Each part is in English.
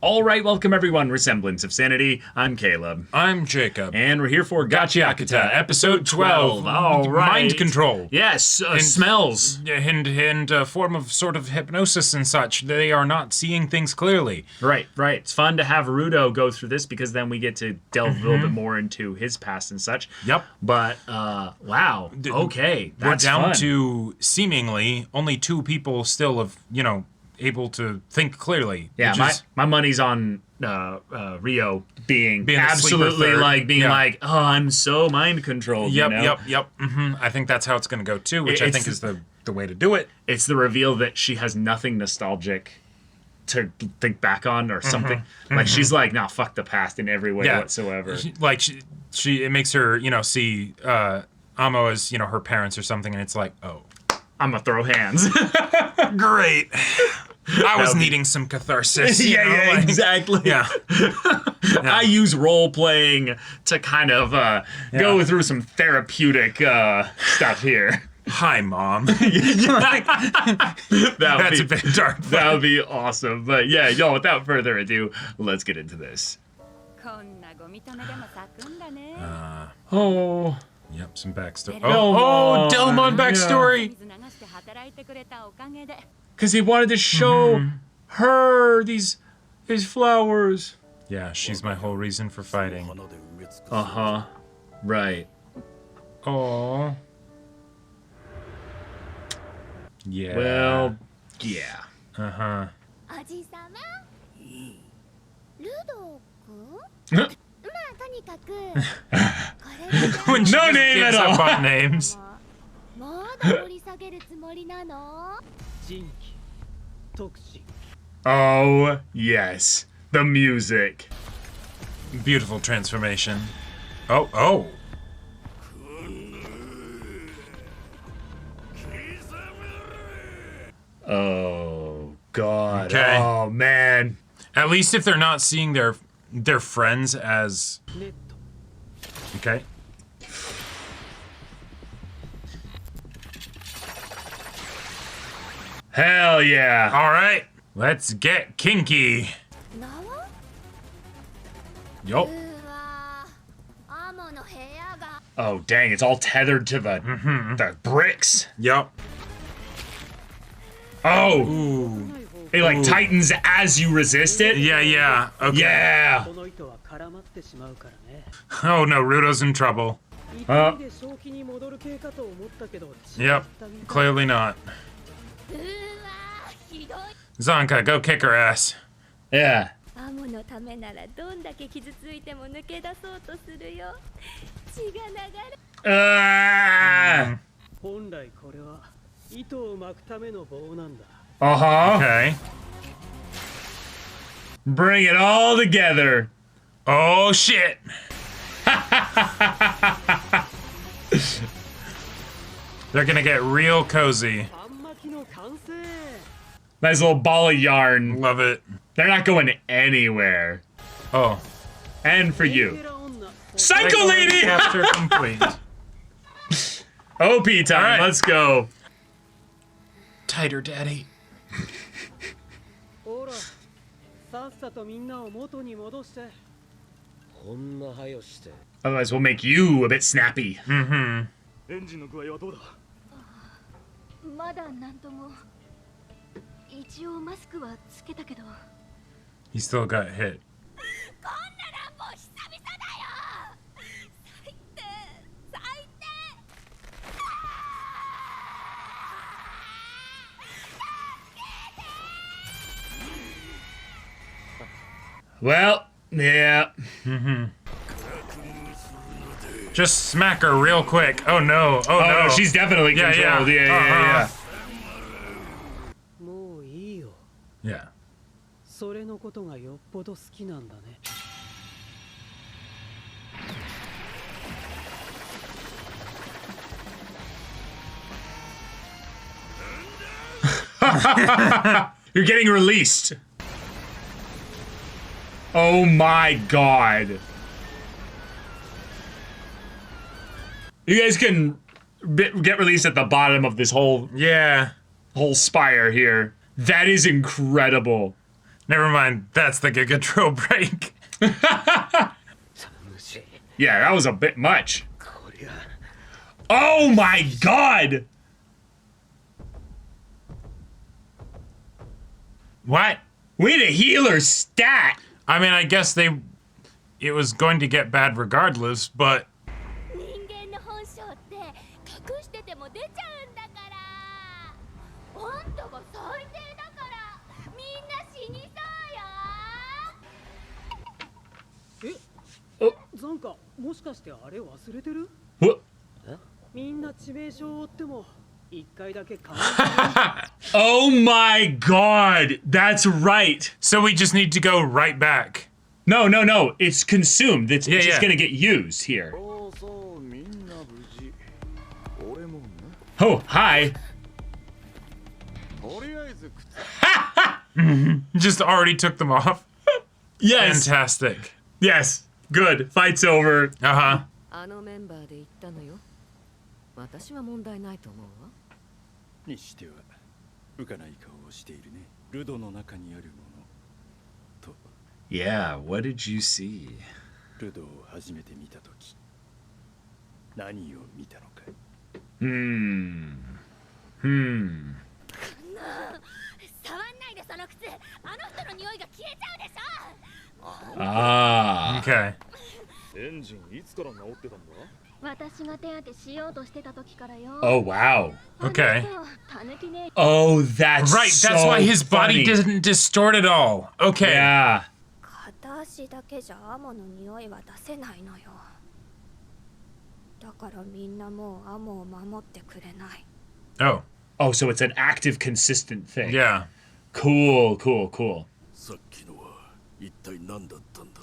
All right, welcome everyone. Semblance of Sanity. I'm Caleb. I'm Jacob. And we're here for Gachiakuta, episode 12. All right. Mind control. Yes, smells. And a form of sort of hypnosis and such. They are not seeing things clearly. Right. It's fun to have Rudo go through this because then we get to delve a little bit more into his past and such. Yep. But, wow. Okay, that's We're down fun. to seemingly only two people still able to think clearly. Yeah, my money's on Rio being absolutely like, oh, I'm so mind controlled. Yep. I think that's how it's going to go too, which I think is the way to do it. It's the reveal that she has nothing nostalgic to think back on or something. Like she's like, nah, fuck the past in every way whatsoever. It makes her, see Amo as, her parents or something, and it's like, oh. I'm gonna throw hands. Great. I was needing some catharsis. Exactly. Yeah. I use role playing to kind of go through some therapeutic stuff here. Hi, Mom. That's a bit dark. That would be awesome. But yeah, without further ado, let's get into this. Yep, some backstory. Delmon backstory. Because he wanted to show her these flowers. Yeah, she's my whole reason for fighting. Right. Oh. Yeah. Well, yeah. When she No name at all. Up names. Oh, yes. The music. Beautiful transformation. Oh. Oh, God. Okay. Oh, man. At least if they're not seeing their friends as... Okay. Hell yeah. All right. Let's get kinky. Yup. Oh, dang. It's all tethered to the bricks. Yup. Oh. Ooh. It tightens as you resist it. Yeah. Okay. Yeah. Oh no, Rudo's in trouble. Yep. Clearly not. Zanka, go kick her ass. Yeah. Okay. Bring it all together. Oh shit. They're gonna get real cozy. Nice little ball of yarn. Love it. They're not going anywhere. Oh. And for you. Psycho Lady! Capture complete. OP time, right. Let's go. Tighter, daddy. Otherwise, we'll make you a bit snappy. He still got hit. Well, yeah. Just smack her real quick. Oh no. Oh no. She's definitely controlled. Yeah. Yeah. You're getting released. Oh my God. You guys can get released at the bottom of this whole spire here. That is incredible. Never mind. That's the Gigatro break. Yeah, that was a bit much. Oh my god! What? We had a healer stat! I mean, I guess it was going to get bad regardless, but 人間の本性って隠してても出ちゃうんだからあんたが最低だからみんな死にそうよザンカ、もしかしてあれ忘れてる？ What? みんな致命傷を負っても一回だけ顔 Oh my god! That's right! so we just need to go right back. No, no, no. It's consumed. It's Yeah, just yeah. gonna get used here. そうそうみんな無事俺もね Oh, hi. とりあえず靴 Just already took them off. Yes. Fantastic. Yes. Good. Fight's over. Uh-huh. あのメンバーで行ったのよ。私は問題ないと思うわ。にしては浮かない顔をしているねルドの中にあるものと Yeah, what did you see? ルドを初めて見たとき何を見たのか Hmm. 触んないでその靴あの人の匂いが消えちゃうでしょ Ah. Okay. エンジンいつから治ってたんだ私が手当てしようとしてた時からよ Oh, wow. Okay. たぬきね Oh, that's Right, that's so why his body funny. didn't distort at all. Okay. Yeah. 片足だけじゃアモの匂いは出せないのよだからみんなもうアモを守ってくれない Oh, Oh, so it's an active, consistent thing. yeah. Cool, cool, cool. さっきのは一体何だったんだ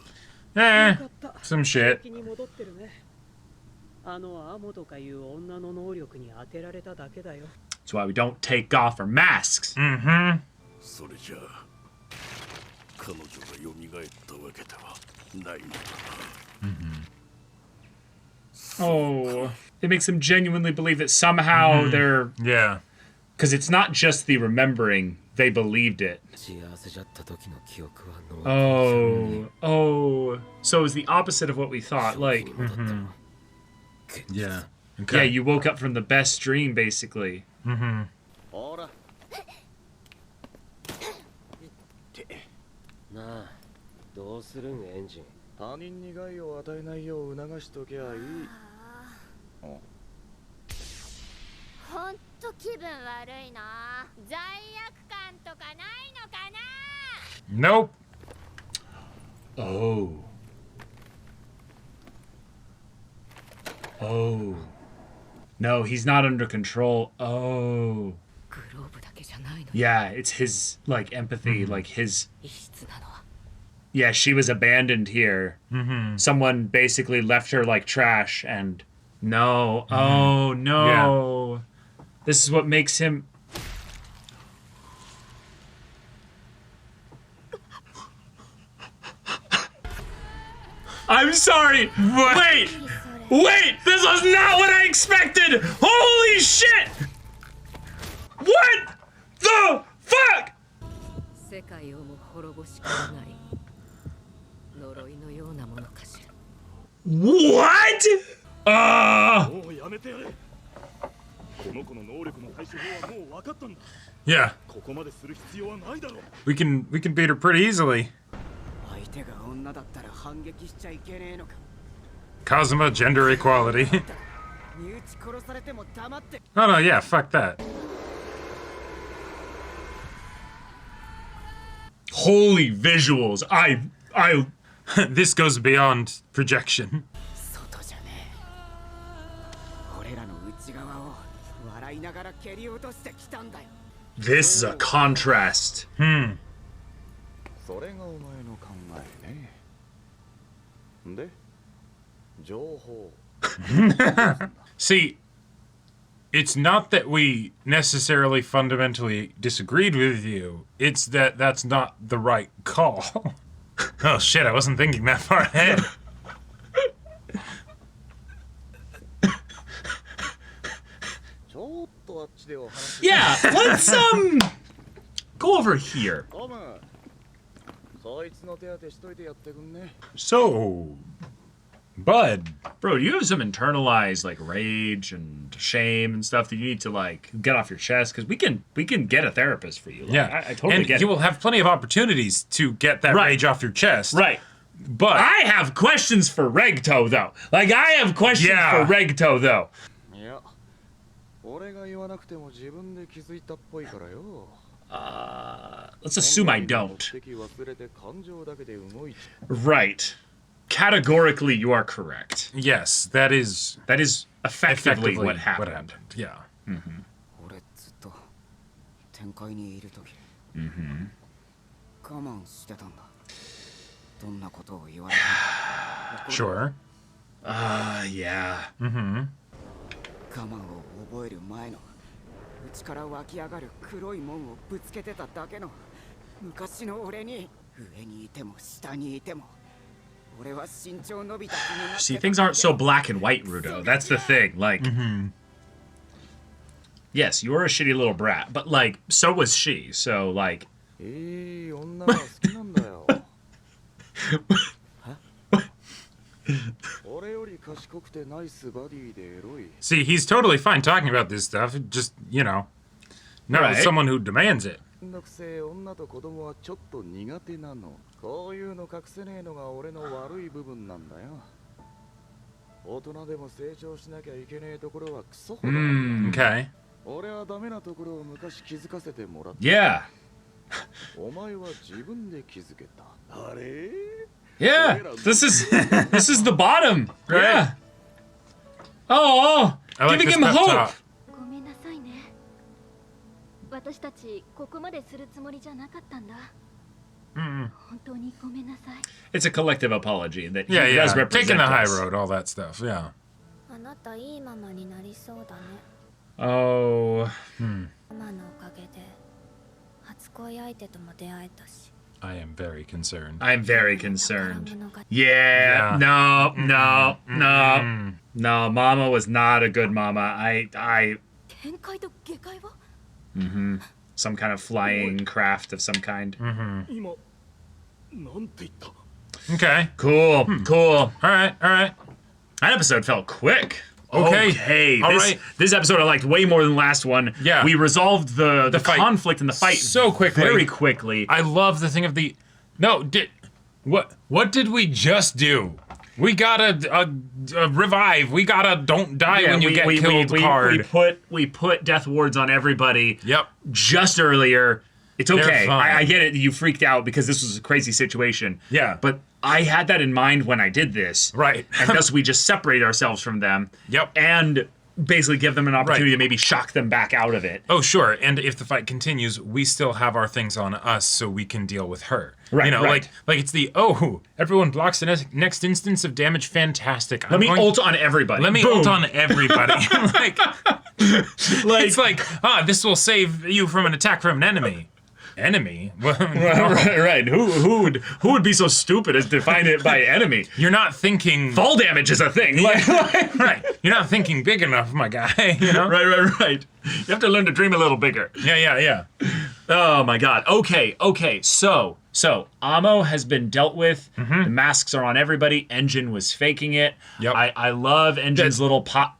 Eh, かった some shit. 気に戻ってるね。あのアモとかいう女の能力に当てられただけだよ。 That's why we don't take off our masks. Mm-hmm. それじゃあ彼女が蘇ったわけではないのか Oh. It makes them genuinely believe that somehow they're... Yeah. Because it's not just the remembering, they believed it. 幸せじゃった時の記憶は脳 Oh. So it was the opposite of what we thought. Like, Yeah. yeah, Okay. you woke up from the best dream, basically. なほらなあどうするんエンジン他人に害を与えないよう促しときゃいいほんと気分悪いな罪悪感とかないのかな Nope. Oh. Oh. No, he's not under control. Oh. グローブだけじゃないのよ。 Yeah, it's his, like, empathy, like his... 異質なのは Yeah, she was abandoned here. Someone basically left her like trash and... No. Oh, no. This is what makes him... I'm sorry. Wait. Wait. This was not what I expected. Holy shit. What the fuck? 世界をも滅ぼしかねない呪いのようなものかしら。 What? もうやめてやれこの子の能力の対処法はもう分かったんだ Yeah. ここまでする必要はないだろう We can beat her pretty easily. 相手が女だったら反撃しちゃいけねえのか。 Kazuma gender equality. 身内殺されても黙って。 Oh no, yeah, fuck that. Holy visuals. I This goes beyond projection. 外じゃねえ。俺らの内側を笑いながら蹴り落としてきたんだよ。 This is a contrast. それがお前の考えねで情報 See, it's not that we necessarily fundamentally disagreed with you. It's that that's not the right call. Oh shit, I wasn't thinking that far ahead. Yeah, let's go over here. そいつの手当てしといてやってくんね。 So, Bud. Bro, you have some internalized like rage and shame and stuff that you need to like get off your chest because we can get a therapist for you. Like, Yeah, I totally and get you it. will have plenty of opportunities to get that Right. rage off your chest. Right. But I have questions for Regto though. Like I have questions Yeah. for Regto though. いや、俺が言わなくても自分で気づいたっぽいからよ。 Let's assume I don't. 目的忘れて感情だけで動いちゃ Right. Categorically, you are correct. yes, that is That is effectively, effectively what happened. Yeah. 俺ずっと天界にいる時我慢してたんだ。どんなことを言われても Sure. Yeah. 我慢を覚える前の内から湧き上がる黒いもんをぶつけてただけの昔の俺に上にいても下にいても俺は身長伸びた気になって See, things aren't so black and white, Rudo. That's the thing. Like, yes, you're a shitty little brat, but like, so was she. So like, う。いい女が好きなんだよ。俺より賢くてナイスバディでエロい。 See, he's totally fine talking about this stuff. Just, not Right. with someone who demands it. めんどくせえ女と子供はちょっと苦手なの。こういうの隠せねえのが俺の悪い部分なんだよ。大人でも成長しなきゃいけねえところはクソほどある。 Okay. 俺はダメなところを昔気づかせてもらった。 yeah. お前は自分で気づけた。あれ Yeah. This is the bottom. Yeah. Oh, I like giving this him pep hope. talk. ごめんなさいね。私たちここまでするつもりじゃなかったんだ。本当にごめんなさい。 It's a collective apology that he Yeah, yeah. does represent Taking the high us. road, all that stuff. Yeah. あなたいいママになりそうだね。 Oh, ママのおかげで初恋相手とも出会えたし。 I am very concerned. I'm very concerned. 宝物が Yeah, Yeah. no. No, Mama was not a good mama. I, 天界と下界は some kind of flying craft of some kind. 今なんて言った Okay. Cool, cool. All right. All right. That episode felt quick. Okay. Okay. All This, right. this episode I liked way more than the last one. Yeah. We resolved the fight conflict and the fight so quickly. very quickly. I love the thing of the. No, what did we just do? We got a revive. We got a don't die when you get killed card. We put death wards on everybody. Yep. Just earlier. It's okay. fine. I get it. You freaked out because this was a crazy situation. Yeah. But I had that in mind when I did this. Right. And thus we just separate ourselves from them. Yep. And basically give them an opportunity Right. to maybe shock them back out of it. Oh, sure. And if the fight continues, we still have our things on us so we can deal with her. Right, right. Like it's the, everyone blocks the next instance of damage. Fantastic. Let me ult on everybody. Let me Boom. ult on everybody. It's like, this will save you from an attack from an enemy. Enemy? right. Who would be so stupid as to define it by enemy? You're not thinking... Fall damage is a thing. Like, Right. You're not thinking big enough, my guy. You know? right. You have to learn to dream a little bigger. Yeah. Oh my god. Okay. So Amo has been dealt with. The masks are on everybody. Engine was faking it. Yep. I love Engine's little pep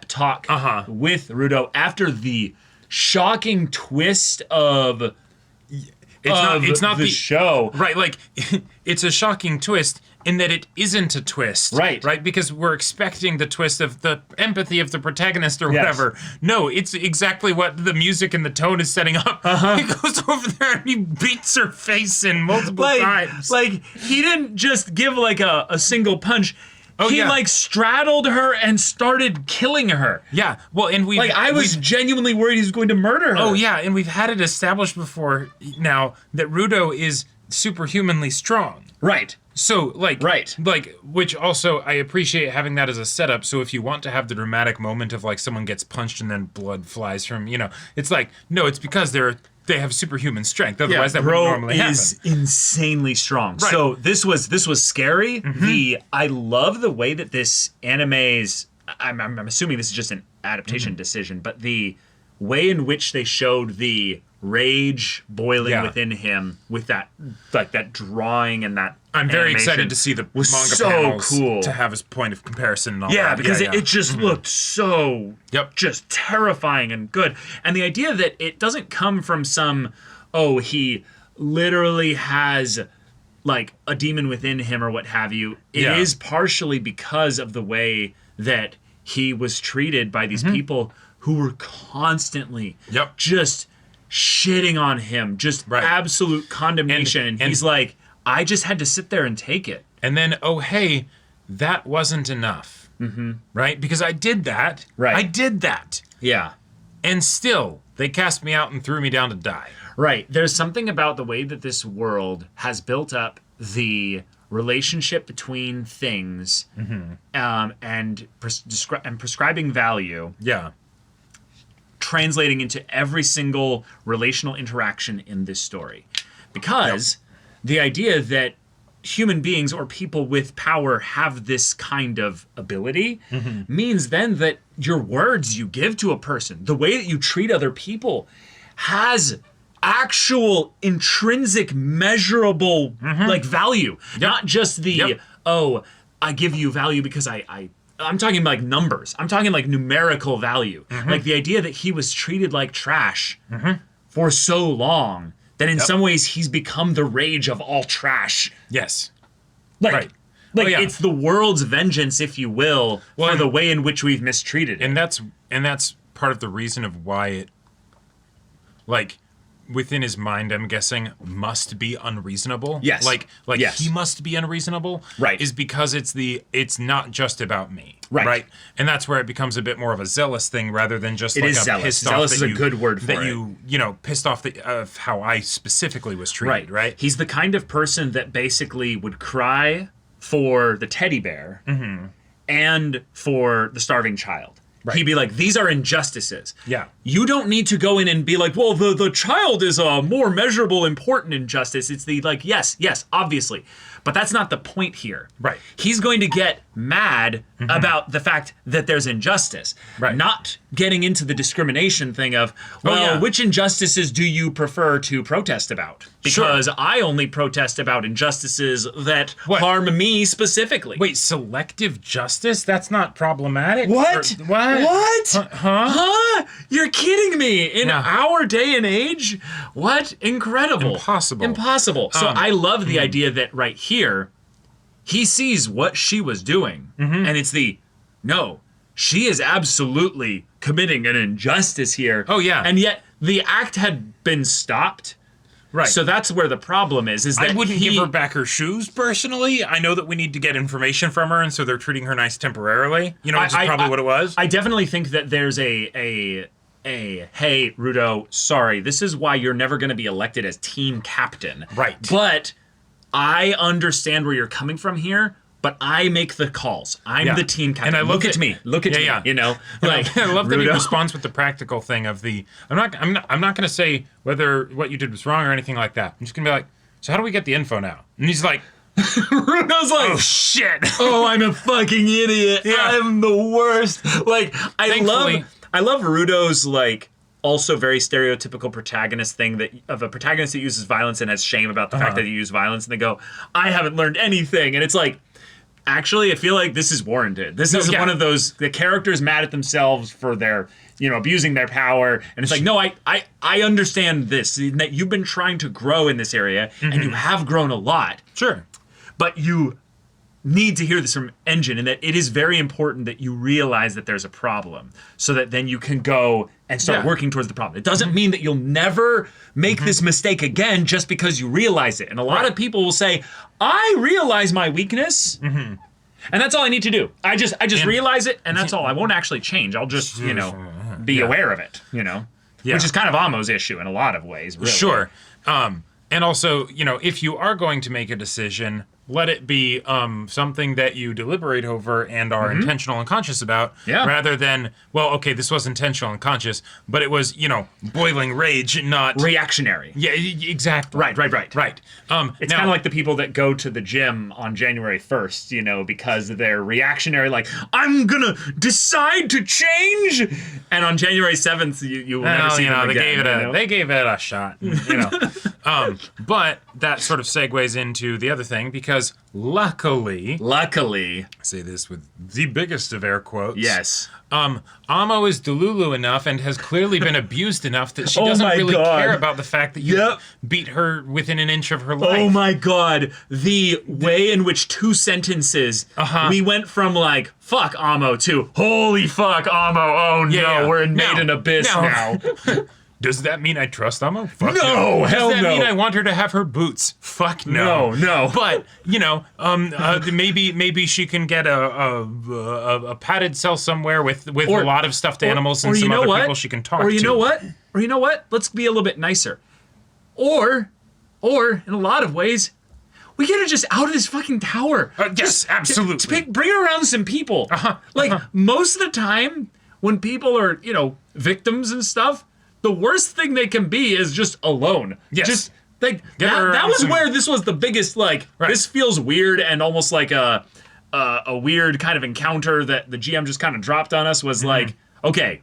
talk with Rudo after the shocking twist of It's not the show. Right, like, it's a shocking twist in that it isn't a twist. Right. Right, because we're expecting the twist of the empathy of the protagonist or Yes. whatever. No, it's exactly what the music and the tone is setting up. He goes over there and he beats her face in multiple times. Like he didn't just give like a single punch. He yeah. like straddled her and started killing her. Yeah, well, and we Like I was genuinely worried he was going to murder her. Oh yeah, and we've had it established before now that Rudo is superhumanly strong. Right. So, like, Right. Which also, I appreciate having that as a setup, so if you want to have the dramatic moment of, like, someone gets punched and then blood flies from, it's like, no, it's because they have superhuman strength, otherwise that wouldn't normally happen. is insanely strong. Right. So this was scary. I love the way that this anime's, I'm assuming this is just an adaptation decision, but the way in which they showed the rage boiling Yeah. within him with that, like that drawing and that. I'm very animation excited to see the was manga so panels cool to have as point of comparison and all Yeah, that. because it just looked so Yep. just terrifying and good. And the idea that it doesn't come from some, oh, he literally has like a demon within him or what have you. It is partially because of the way that he was treated by these people who were constantly just shitting on him, just absolute condemnation. And he's like, I just had to sit there and take it. And then, oh, hey, that wasn't enough. Right? Because I did that. Right. I did that. Yeah. And still, they cast me out and threw me down to die. Right. There's something about the way that this world has built up the relationship between things and prescribing value. Yeah. Translating into every single relational interaction in this story. Because the idea that human beings or people with power have this kind of ability means then that your words you give to a person, the way that you treat other people, has actual intrinsic measurable like value. Not just the oh, I give you value because I'm talking like numbers. I'm talking like numerical value. Like the idea that he was treated like trash for so long that in some ways he's become the rage of all trash. Yes. Like, it's the world's vengeance, if you will, for the way in which we've mistreated it. And that's part of the reason of why it, like, within his mind, I'm guessing, must be unreasonable. Yes. Like he must be unreasonable. Right. Is because it's not just about me. Right. And that's where it becomes a bit more of a zealous thing rather than just It like is a zealous. pissed off. Zealous that is a you, good word for that it. Pissed off of how I specifically was treated. Right. He's the kind of person that basically would cry for the teddy bear and for the starving child. He'd be like, these are injustices. Yeah. You don't need to go in and be like, well, the child is a more measurable, important injustice. It's the like, yes, obviously. But that's not the point here. Right. He's going to get mad about the fact that there's injustice. Right. Not getting into the discrimination thing of, well, which injustices do you prefer to protest about? Because I only protest about injustices that harm me specifically. Wait, selective justice? That's not problematic? What? What? Huh? You're kidding me. In our day and age? What? Incredible. Impossible. So I love the idea that right here, he sees what she was doing. And it's no, she is absolutely committing an injustice here. Oh, yeah. And yet the act had been stopped. Right. So that's where the problem is that I wouldn't give her back her shoes, personally. I know that we need to get information from her, and so they're treating her nice temporarily. You know, which is probably what it was. I definitely think that there's hey, Rudo, sorry, this is why you're never going to be elected as team captain. Right. But I understand where you're coming from here, but I make the calls. I'm the team captain. And I look at me. Look at me. You know, like I love that he Rudo. responds with the practical thing of the. I'm not going to say whether what you did was wrong or anything like that. I'm just going to be like, so how do we get the info now? And he's like, Rudo's like, oh shit. Oh, I'm a fucking idiot. Yeah. I'm the worst. Like I Thankfully- love Rudo's like also very stereotypical protagonist thing of a protagonist that uses violence and has shame about the fact that he used violence, and they go, I haven't learned anything, and it's like, actually, I feel like this is warranted. This is one of those, the characters mad at themselves for their, abusing their power. And it's like, no, I understand this, that you've been trying to grow in this area, and you have grown a lot. Sure. But you need to hear this from Engine, and that it is very important that you realize that there's a problem, so that then you can go and start working towards the problem. It doesn't mean that you'll never make this mistake again just because you realize it. And a lot of people will say, I realize my weakness, and that's all I need to do. I just realize it, and that's all. I won't actually change. I'll just, be aware of it, which is kind of Amo's issue in a lot of ways, really. Sure. And also, if you are going to make a decision, let it be something that you deliberate over and are intentional and conscious about, rather than, well, okay, this was intentional and conscious, but it was, boiling rage, not reactionary. Yeah, exactly. Right. It's Kind of like the people that go to the gym on January 1st, because they're reactionary, like, I'm gonna decide to change, and on January 7th, you will never see them again. They gave it a shot, but that sort of segues into the other thing, because luckily, I say this with the biggest of air quotes. Yes. Amo is Delulu enough and has clearly been abused enough that she doesn't really care about the fact that you beat her within an inch of her life. Oh my God. The way in which 2 sentences, we went from like, fuck Amo to, holy fuck Amo, oh no, we're in Maiden Abyss now. Does that mean I trust Amo? Fuck no. Hell Does that no. mean I want her to have her boots? Fuck no. No. But maybe she can get a padded cell somewhere with a lot of stuffed animals and some other people she can talk to. Or you know what? Let's be a little bit nicer. Or in a lot of ways, we get her just out of this fucking tower. Yes, absolutely. Bring her around some people. Most of the time, when people are victims and stuff, the worst thing they can be is just alone. Yes. Just like that was where this was the biggest, this feels weird and almost like a weird kind of encounter that the GM just kind of dropped on us was like, okay,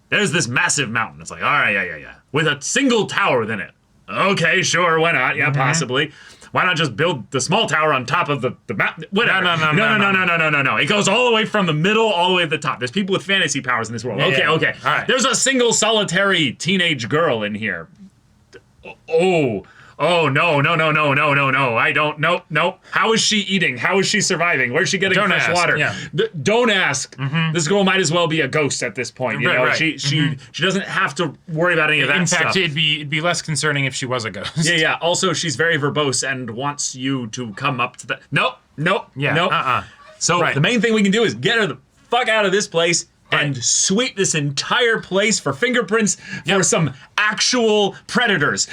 there's this massive mountain. It's like, all right, yeah. With a single tower within it. Okay, sure, why not? Yeah, possibly. Why not just build the small tower on top of the mountain? Whatever. No. It goes all the way from the middle all the way to the top. There's people with fantasy powers in this world. Okay. All right. There's a single solitary teenage girl in here. No. I don't. Nope. How is she eating? How is she surviving? Where's she getting fresh water? Yeah. Don't ask. This girl might as well be a ghost at this point. You know, Right. She doesn't have to worry about any of that In stuff. fact, it'd be less concerning if she was a ghost. Yeah. Also, she's very verbose and wants you to come up to the. Nope. So the main thing we can do is get her the fuck out of this place. And sweep this entire place for fingerprints for some actual predators.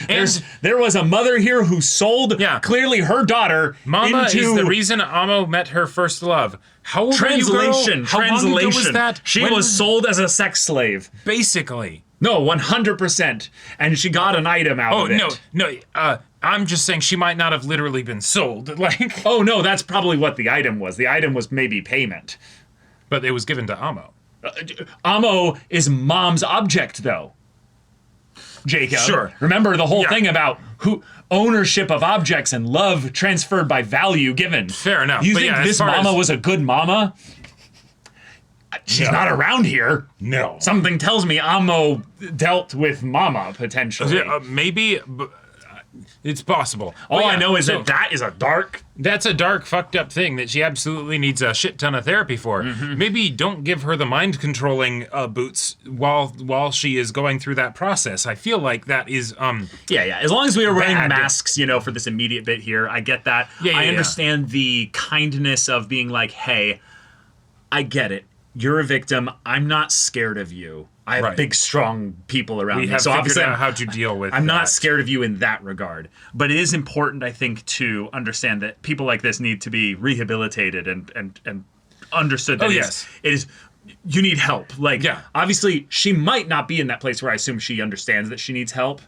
There was a mother here who sold clearly her daughter Mama into is the reason Amo met her first love. How old are you, girl? How long ago was that? She was sold as a sex slave. Basically. No, 100%. And she got an item out of it. No. I'm just saying she might not have literally been sold. Oh no, that's probably what the item was. The item was maybe payment. But it was given to Amo. Amo is mom's object, though. Jacob. Sure. Remember the whole thing about ownership of objects and love transferred by value given. Fair enough. You think this mama was a good mama? She's not around here. No. Something tells me Amo dealt with mama, potentially. Maybe... It's possible. All I know is that is a dark... That's a dark, fucked up thing that she absolutely needs a shit ton of therapy for. Maybe don't give her the mind-controlling boots while she is going through that process. I feel like that is... Yeah. As long as we are wearing masks, for this immediate bit here, I get that. I understand the kindness of being like, hey, I get it. You're a victim. I'm not scared of you. I have big, strong people around me. So obviously, how to deal with. I'm not scared of you in that regard. But it is important, I think, to understand that people like this need to be rehabilitated and understood that it is. You need help. Obviously, she might not be in that place where I assume she understands that she needs help.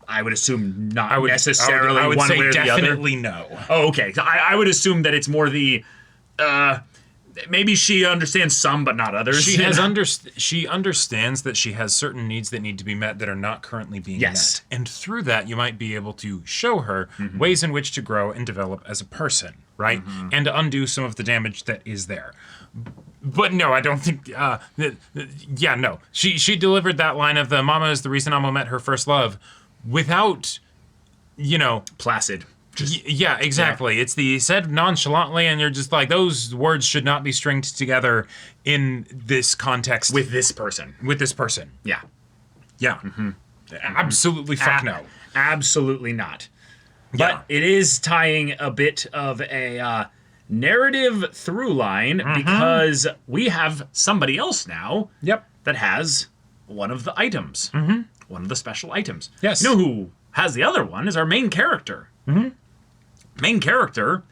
I would assume not necessarily I would one say way or the other. Definitely no. Oh, okay. I would assume that it's more the. Maybe she understands some, but not others. She understands that she has certain needs that need to be met that are not currently being met. And through that, you might be able to show her ways in which to grow and develop as a person, right? And to undo some of the damage that is there. But no, I don't think... no. She delivered that line of the mama is the reason Amo met her first love without, Placid. Yeah, exactly. It's said nonchalantly, and you're just like, those words should not be stringed together in this context. With this person. Yeah. Yeah. Absolutely fuck no. Absolutely not. But it is tying a bit of a narrative through line because we have somebody else now that has one of the items. One of the special items. Yes. You know who has the other one is our main character. Main character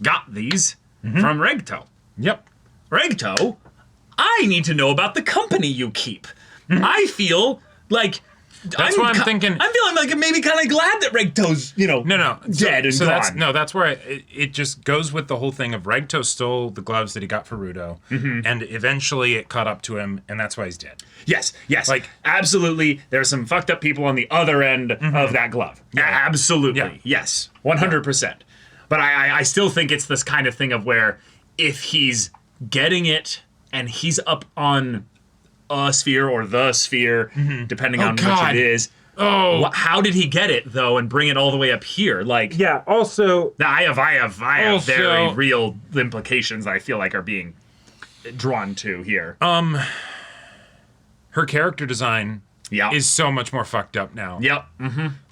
got these from Regto. Yep. Regto, I need to know about the company you keep. I feel like That's why I'm thinking. I'm feeling like maybe kind of glad that Regto's, No. dead and gone. That's where it just goes with the whole thing of Regto stole the gloves that he got for Rudo, and eventually it caught up to him, and that's why he's dead. Yes. Like- Absolutely. There's some fucked up people on the other end of that glove. Absolutely. Yeah. Yes. 100%. But I still think it's this kind of thing of where if he's getting it and he's up on a sphere or the sphere, depending on God. which it is. Oh. How did he get it though and bring it all the way up here? Like, Yeah. Also, I have Also- very real implications I feel like are being drawn to here. her character design Yeah. is so much more fucked up now. Yep.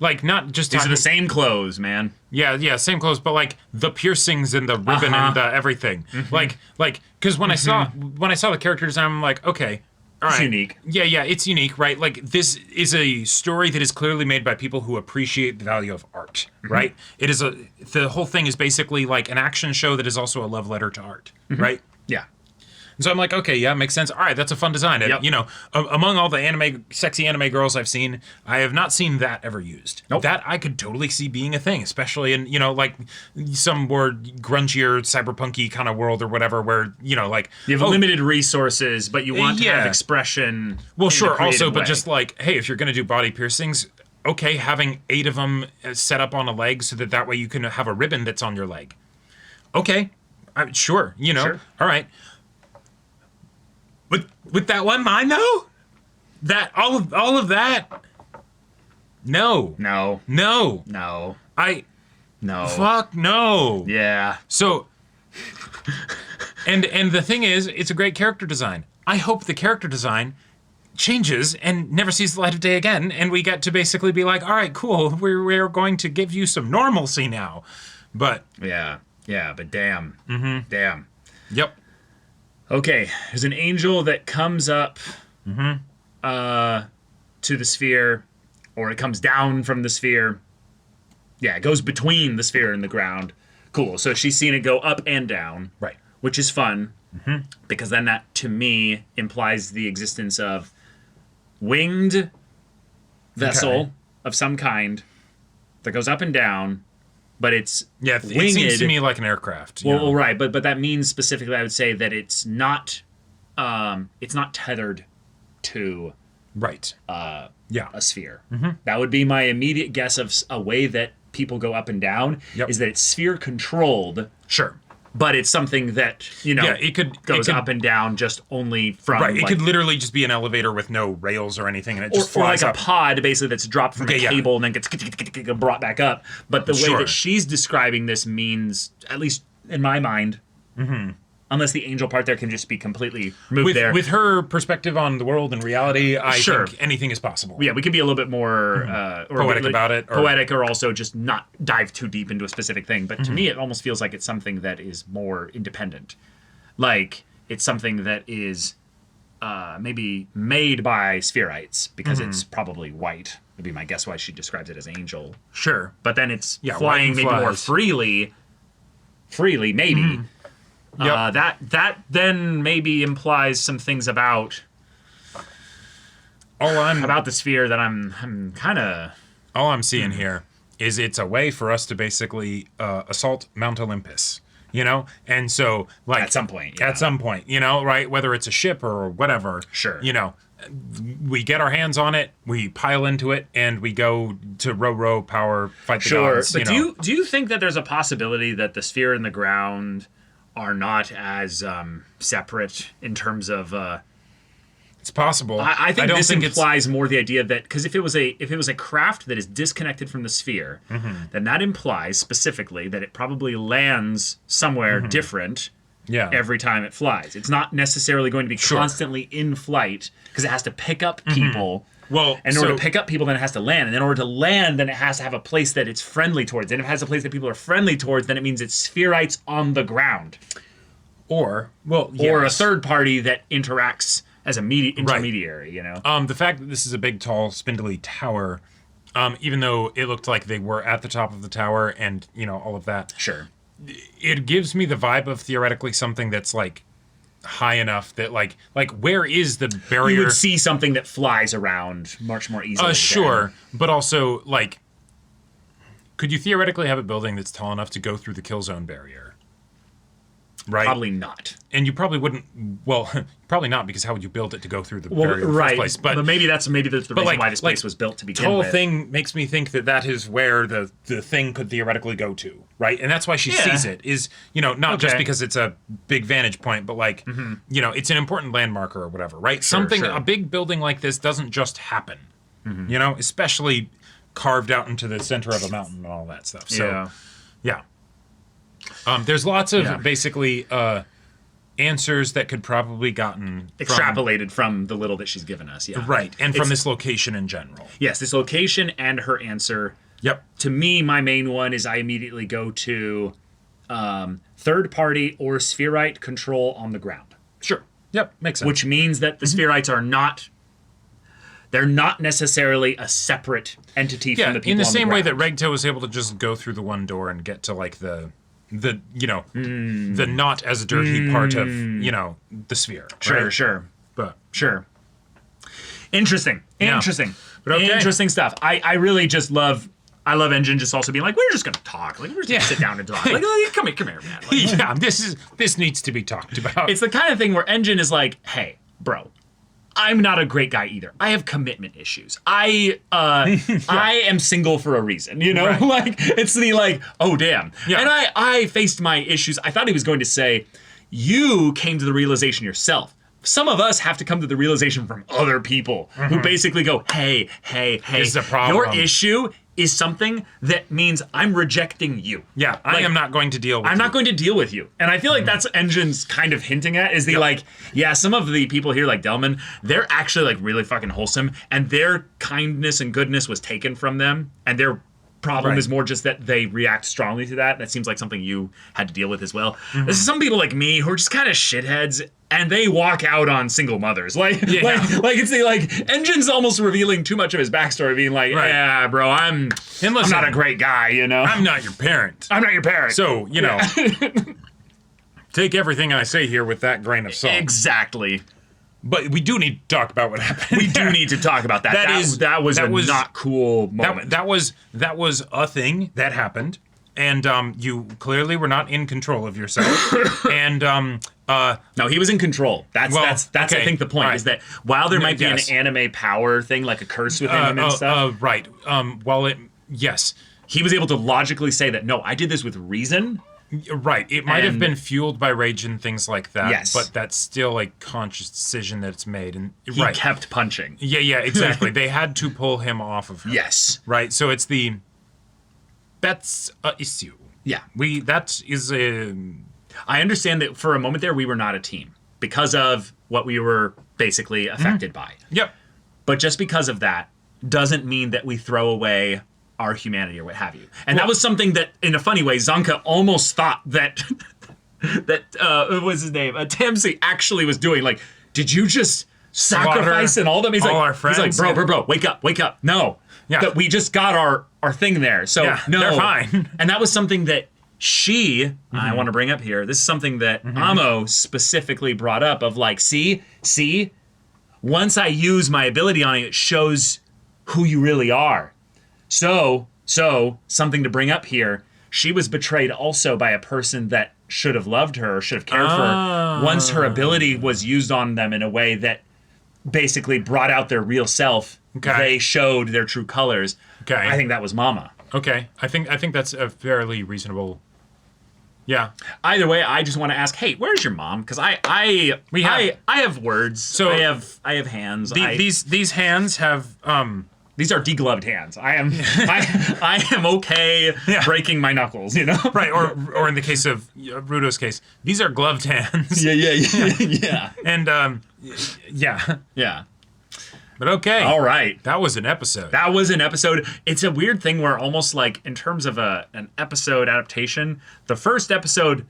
Like, not just These are talking- the same clothes, man. Yeah, same clothes, but like the piercings and the ribbon and the everything. Like, because when I saw the character design, I'm like, okay, all right, It's unique. Yeah, it's unique, right? Like, this is a story that is clearly made by people who appreciate the value of art, right? It is the whole thing is basically like an action show that is also a love letter to art, right? Yeah. And so I'm like, okay, yeah, makes sense. All right, that's a fun design. And, Yep. among all the sexy anime girls I've seen, I have not seen that ever used. Nope. That I could totally see being a thing, especially in, like some more grungier, cyberpunky kind of world or whatever, where, like... You have limited resources, but you want to have Yeah. expression. Well, in a sure, also, creative but way. just like, hey, if you're going to do body piercings, okay, having 8 of them set up on a leg so that way you can have a ribbon that's on your leg. Okay, sure, Sure. all right. With that one line though, that all of that, no, No. fuck no. Yeah. So, and the thing is, it's a great character design. I hope the character design changes and never sees the light of day again, and we get to basically be like, all right, cool, we're going to give you some normalcy now. But Yeah. But damn. Damn. yep. Okay, there's an angel that comes up to the sphere, or it comes down from the sphere. Yeah, it goes between the sphere and the ground. Cool, so she's seen it go up and down. Right. Which is fun, because then that, to me, implies the existence of winged vessel Okay. of some kind that goes up and down, but it's Yeah, it winged. seems to me like an aircraft. you know? Well, right, but that means specifically, I would say that it's not tethered to Right. Yeah. a sphere. That would be my immediate guess of a way that people go up and down. Yep. Is that it's sphere controlled, Sure. but it's something that Yeah, it could goes up and down just only from Right. It like, could literally just be an elevator with no rails or anything, and it or, just or like flies a up. pod basically that's dropped from Okay, a yeah. cable and then gets brought back up. But the way Sure. that she's describing this means, at least in my mind, unless the angel part there can just be completely removed there. With her perspective on the world and reality, I Sure. think anything is possible. Yeah, we could be a little bit more or Poetic like, about it, or- poetic, or also just not dive too deep into a specific thing. But to me, it almost feels like it's something that is more independent. Like it's something that is maybe made by spherites because it's probably white. Would be my guess why she describes it as angel. Sure. But then it's Yeah, white flying and maybe more flies. freely, maybe. Yep. That then maybe implies some things about the sphere that I'm kind of. All I'm seeing here is it's a way for us to basically assault Mount Olympus, And so, like... At some point, yeah. At some point, right? Whether it's a ship or whatever. Sure. We get our hands on it, we pile into it, and we go to row power, fight the gods. But do you think that there's a possibility that the sphere and the ground are not as separate in terms of... It's possible. I think don't this think implies more the idea that because if it was a craft that is disconnected from the sphere, then that implies specifically that it probably lands somewhere different yeah. every time it flies. It's not necessarily going to be constantly in flight because it has to pick up people. Well, in order to pick up people, then it has to land. And in order to land, then it has to have a place that it's friendly towards. And if it has a place that people are friendly towards, then it means it's spherites on the ground. Or a Or third party that interacts as a intermediary, The fact that this is a big, tall, spindly tower, even though it looked like they were at the top of the tower and, all of that. Sure. It gives me the vibe of theoretically something that's like high enough that like where is the barrier? You would see something that flies around much more easily. Sure, but also like, could you theoretically have a building that's tall enough to go through the kill zone barrier? Right. Probably not. And you probably wouldn't. Well, probably not, because how would you build it to go through the barrier in the first place? But maybe that's the reason why this place was built to begin with. The whole thing makes me think that is where the thing could theoretically go to, right? And that's why she sees it, is, not just because it's a big vantage point, but like, it's an important landmarker or whatever, right? A big building like this doesn't just happen, especially carved out into the center of a mountain and all that stuff. So, yeah. There's lots of basically answers that could probably gotten extrapolated from the little that she's given us. Yeah, right, and from this location in general. Yes, this location and her answer. Yep. To me, my main one is I immediately go to third party or spherite control on the ground. Sure. Yep, makes sense. Which means that the spherites are not. They're not necessarily a separate entity from the people on the same way that ground. Regto was able to just go through the one door and get to like the not as dirty part of the sphere. Right? Sure. But sure. Interesting. Yeah. But okay. Interesting stuff. I really just love. I love Engine just also being like, we're just gonna talk. Like, we're just gonna sit down and talk. Like, come here, man. Like, this needs to be talked about. It's the kind of thing where Engine is like, hey, bro, I'm not a great guy either. I have commitment issues. I am single for a reason, Right. Like, it's the like, oh damn. Yeah. And I faced my issues. I thought he was going to say, you came to the realization yourself. Some of us have to come to the realization from other people who basically go, hey, This is a problem. your issue is something that means I'm rejecting you. Yeah, I am not going to deal with you. I'm not going to deal with you. And I feel like that's Engine's kind of hinting at, is the like, yeah, some of the people here like Delman, they're actually like really fucking wholesome, and their kindness and goodness was taken from them, and their problem is more just that they react strongly to that. That seems like something you had to deal with as well. This is some people like me who are just kind of shitheads, and they walk out on single mothers. Like it's the like Engine's almost revealing too much of his backstory, being like, yeah, bro, I'm not a great guy, I'm not your parent. I'm not your parent. So, take everything I say here with that grain of salt. Exactly. But we do need to talk about what happened. We do need to talk about that. That was not cool moment. That was a thing that happened, and you clearly were not in control of yourself. And no, he was in control. That's I think the point is that while there might be an anime power thing, like a curse within him and stuff. Right. He was able to logically say that, no, I did this with reason. Right. It might have been fueled by rage and things like that. Yes. But that's still a conscious decision that it's made. And he kept punching. Yeah, exactly. They had to pull him off of her. Yes. Right. So that's an issue. Yeah. I understand that for a moment there we were not a team because of what we were basically affected by. Yep. But just because of that doesn't mean that we throw away our humanity or what have you. And that was something that, in a funny way, Zanka almost thought that what was his name? Tamsi actually was doing. Like, did you just sacrifice and all them? He's all like, our friends. He's like, bro, wake up. No. Yeah. That we just got our thing there. So no. They're fine. And that was something that I want to bring up here. This is something that Amo specifically brought up of like, see, once I use my ability on you, it shows who you really are. So something to bring up here. She was betrayed also by a person that should have loved her, should have cared for her. Once her ability was used on them in a way that basically brought out their real self, they showed their true colors. Okay. I think that was Mama. Okay. I think that's a fairly reasonable. Yeah. Either way, I just want to ask, hey, where's your mom? Because I have words. So I have hands. These hands have these are degloved hands. I am okay breaking my knuckles, Right, or in the case of Rudo's case, these are gloved hands. Yeah. And Yeah. But okay. All right. That was an episode. It's a weird thing where almost like in terms of an episode adaptation, the first episode,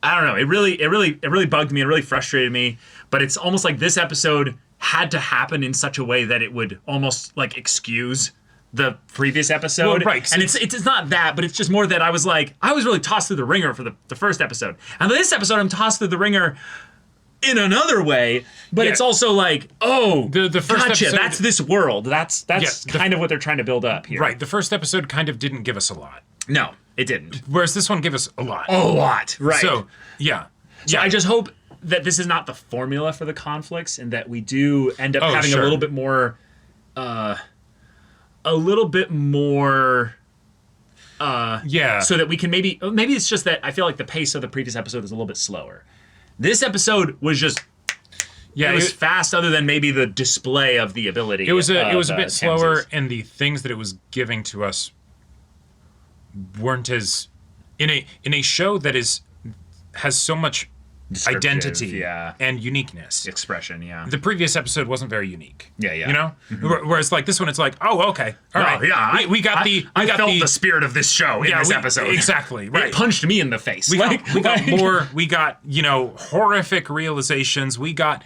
I don't know, it really bugged me, it really frustrated me, but it's almost like this episode had to happen in such a way that it would almost like excuse the previous episode. Well, right. And it's not that, but it's just more that I was really tossed through the ringer for the first episode. And this episode, I'm tossed through the ringer in another way, but Yeah. it's also like, oh, The first gotcha, episode- that's this world. That's kind of what they're trying to build up here. Right. The first episode kind of didn't give us a lot, No, it didn't. whereas this one gave us a lot. A lot. Right. So, yeah. So I just hope that this is not the formula for the conflicts and that we do end up having sure. a little bit more, Yeah. so that we can maybe it's just that I feel like the pace of the previous episode is a little bit slower. This episode was just yeah, it was fast, other than maybe the display of the ability. It was a of, bit slower, Tamsin's. and the things that it was giving to us weren't as in a show that has so much Descriptive, identity yeah. and uniqueness. Expression, yeah. The previous episode wasn't very unique. Yeah, yeah. You know, whereas like this one, it's like, oh, okay, all right, yeah, we got I felt the spirit of this show in this episode. Exactly, right. It punched me in the face. We got more. We got horrific realizations. We got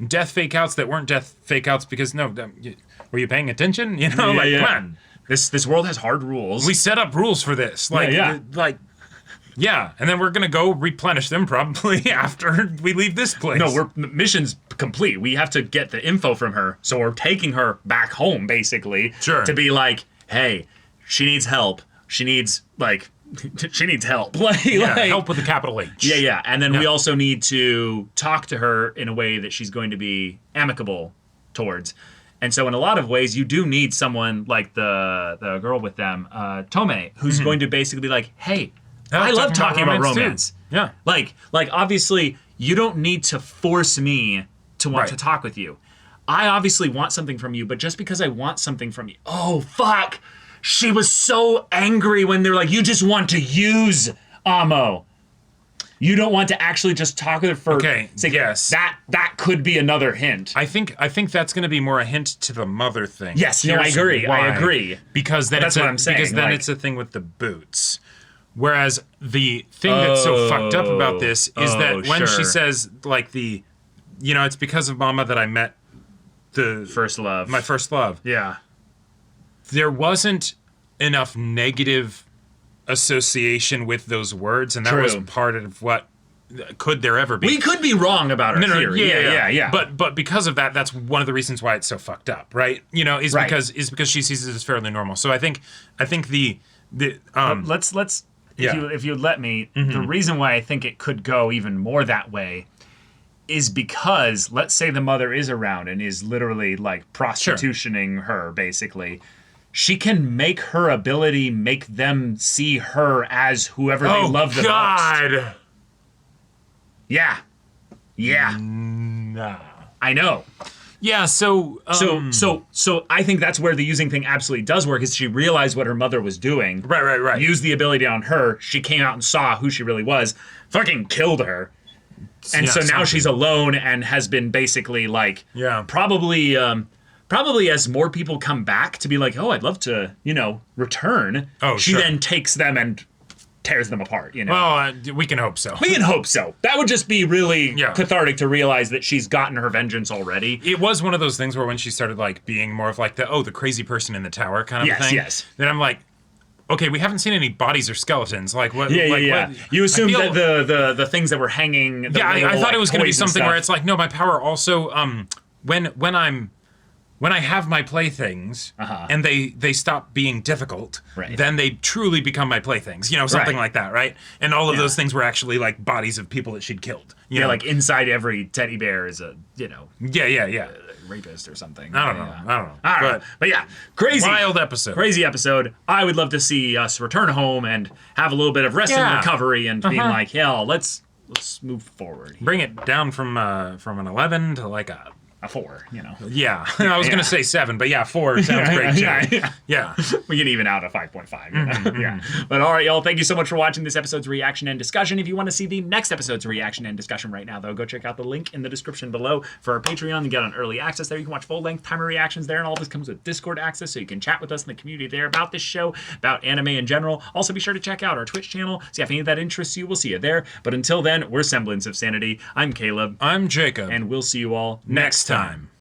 death fake outs that weren't death fake outs because were you paying attention? Come on. This world has hard rules. We set up rules for this. Yeah, and then we're gonna go replenish them probably after we leave this place. No, mission's complete. We have to get the info from her, so we're taking her back home, basically. Sure. To be like, hey, she needs help. She needs help. Help with a capital H. Yeah. And then we also need to talk to her in a way that she's going to be amicable towards. And so in a lot of ways, you do need someone like the girl with them, Tome, who's going to basically be like, hey, I love talking about romance. Too. Yeah. Like obviously, you don't need to force me to want to talk with you. I obviously want something from you, but just because I want something from you, oh fuck, she was so angry when they're like, you just want to use Amo. You don't want to actually just talk with her for sake. Yes. That could be another hint. I think that's going to be more a hint to the mother thing. Yes, no, I Here's agree. why. I agree. Because then That's what I'm saying. Because then it's a thing with the boots. Whereas the thing that's so fucked up about this is that when she says like it's because of Mama that I met the first love. my first love. Yeah. There wasn't enough negative association with those words, and that True. was part of what could there ever be. We could be wrong about her theory. Yeah. But because of that, that's one of the reasons why it's so fucked up, right? Is Right. because she sees it as fairly normal. So I think the let's if you let me, the reason why I think it could go even more that way is because let's say the mother is around and is literally like prostitutioning her, basically. She can make her ability make them see her as whoever they love the most. God. Yeah. Nah. I know. Yeah, so So I think that's where the using thing absolutely does work, is she realized what her mother was doing. Right. Used the ability on her. She came out and saw who she really was. Fucking killed her. And Yeah, so now something. she's alone and has been basically like, Yeah. probably as more people come back to be like, oh, I'd love to, return. Oh, she sure. then takes them and tears them apart. Well, we can hope so. We can hope so. That would just be really Yeah. cathartic to realize that she's gotten her vengeance already. It was one of those things where when she started like being more of like the crazy person in the tower kind of thing. Yes. Then I'm like, okay, we haven't seen any bodies or skeletons. Like what? Yeah. What, You assumed I feel- that the things that were hanging. I thought it was going to be poison something where stuff. it's like, no, my power also when I have my playthings and they stop being difficult, Right. then they truly become my playthings. Something Right. like that, right? And all of those things were actually like bodies of people that she'd killed. You know, like inside every teddy bear is a yeah. rapist or something. I don't know. I don't know. But yeah, crazy. Wild episode. Crazy episode. I would love to see us return home and have a little bit of rest and Yeah. recovery and being like, hell, let's move forward. Bring it down from an 11 to like a 4, yeah. I was Yeah. gonna say 7, but yeah, 4 sounds great too. Yeah. Yeah. We can even out a 5.5. Yeah. But all right, y'all. Thank you so much for watching this episode's reaction and discussion. If you want to see the next episode's reaction and discussion right now, though, go check out the link in the description below for our Patreon and get on early access there. You can watch full-length timer reactions there, and all this comes with Discord access, so you can chat with us in the community there about this show, about anime in general. Also, be sure to check out our Twitch channel. See if any of that interests you. We'll see you there. But until then, we're Semblance of Sanity. I'm Caleb, I'm Jacob. and we'll see you all next time.